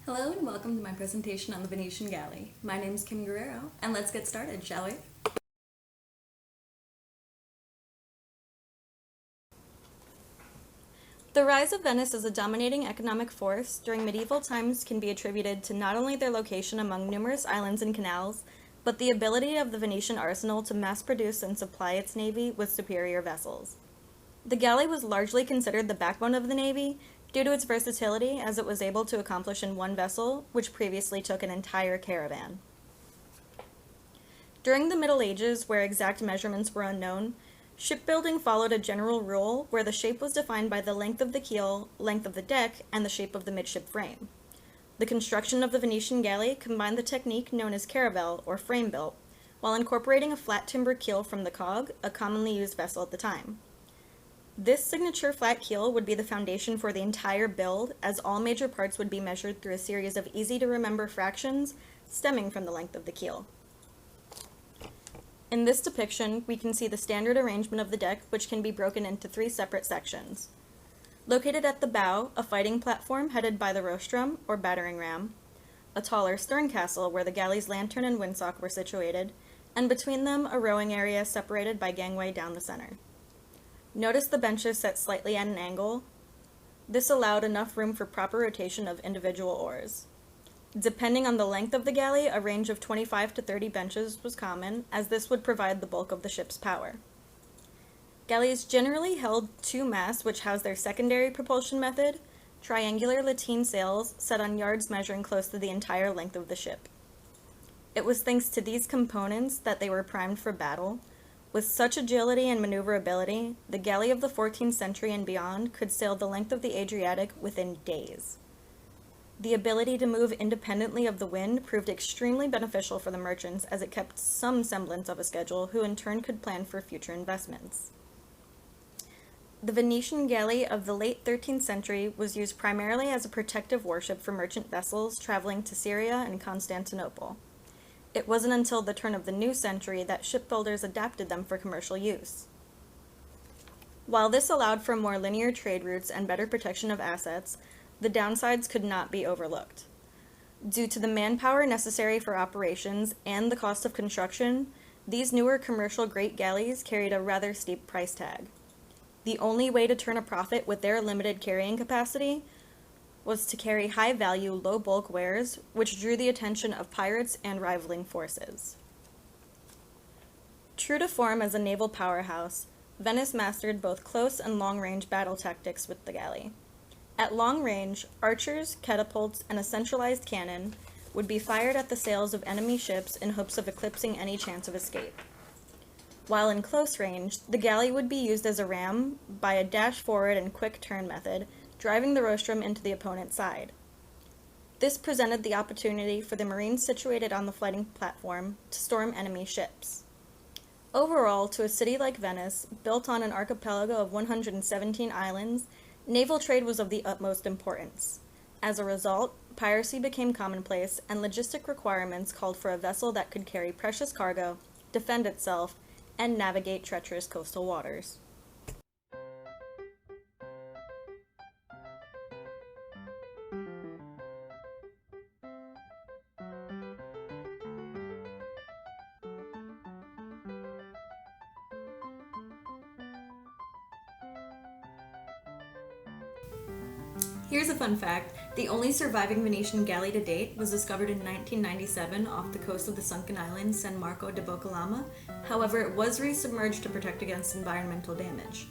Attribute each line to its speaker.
Speaker 1: Hello and welcome to my presentation on the Venetian Galley. My name is Kim Guerrero, and let's get started, shall we? The rise of Venice as a dominating economic force during medieval times can be attributed to not only their location among numerous islands and canals, but the ability of the Venetian arsenal to mass produce and supply its navy with superior vessels. The galley was largely considered the backbone of the navy due to its versatility, as it was able to accomplish in one vessel, which previously took an entire caravan. During the Middle Ages, where exact measurements were unknown, shipbuilding followed a general rule where the shape was defined by the length of the keel, length of the deck, and the shape of the midship frame. The construction of the Venetian galley combined the technique known as caravel, or frame-built, while incorporating a flat timber keel from the cog, a commonly used vessel at the time. This signature flat keel would be the foundation for the entire build, as all major parts would be measured through a series of easy-to-remember fractions stemming from the length of the keel. In this depiction, we can see the standard arrangement of the deck, which can be broken into three separate sections. Located at the bow, a fighting platform headed by the rostrum, or battering ram, a taller stern castle where the galley's lantern and windsock were situated, and between them a rowing area separated by gangway down the center. Notice the benches set slightly at an angle. This allowed enough room for proper rotation of individual oars. Depending on the length of the galley, a range of 25 to 30 benches was common, as this would provide the bulk of the ship's power. Galleys generally held two masts which housed their secondary propulsion method, triangular lateen sails set on yards measuring close to the entire length of the ship. It was thanks to these components that they were primed for battle. With such agility and maneuverability, the galley of the 14th century and beyond could sail the length of the Adriatic within days. The ability to move independently of the wind proved extremely beneficial for the merchants, as it kept some semblance of a schedule, who in turn could plan for future investments. The Venetian galley of the late 13th century was used primarily as a protective warship for merchant vessels traveling to Syria and Constantinople. It wasn't until the turn of the new century that shipbuilders adapted them for commercial use. While this allowed for more linear trade routes and better protection of assets, the downsides could not be overlooked. Due to the manpower necessary for operations and the cost of construction, these newer commercial great galleys carried a rather steep price tag. The only way to turn a profit with their limited carrying capacity was to carry high-value, low-bulk wares, which drew the attention of pirates and rivaling forces. True to form as a naval powerhouse, Venice mastered both close and long-range battle tactics with the galley. At long range, archers, catapults, and a centralized cannon would be fired at the sails of enemy ships in hopes of eclipsing any chance of escape. While in close range, the galley would be used as a ram by a dash forward and quick turn method, driving the rostrum into the opponent's side. This presented the opportunity for the Marines situated on the fighting platform to storm enemy ships. Overall, to a city like Venice, built on an archipelago of 117 islands, naval trade was of the utmost importance. As a result, piracy became commonplace, and logistic requirements called for a vessel that could carry precious cargo, defend itself, and navigate treacherous coastal waters. Here's a fun fact. The only surviving Venetian galley to date was discovered in 1997 off the coast of the sunken island San Marco de Bocolama. However, it was resubmerged to protect against environmental damage.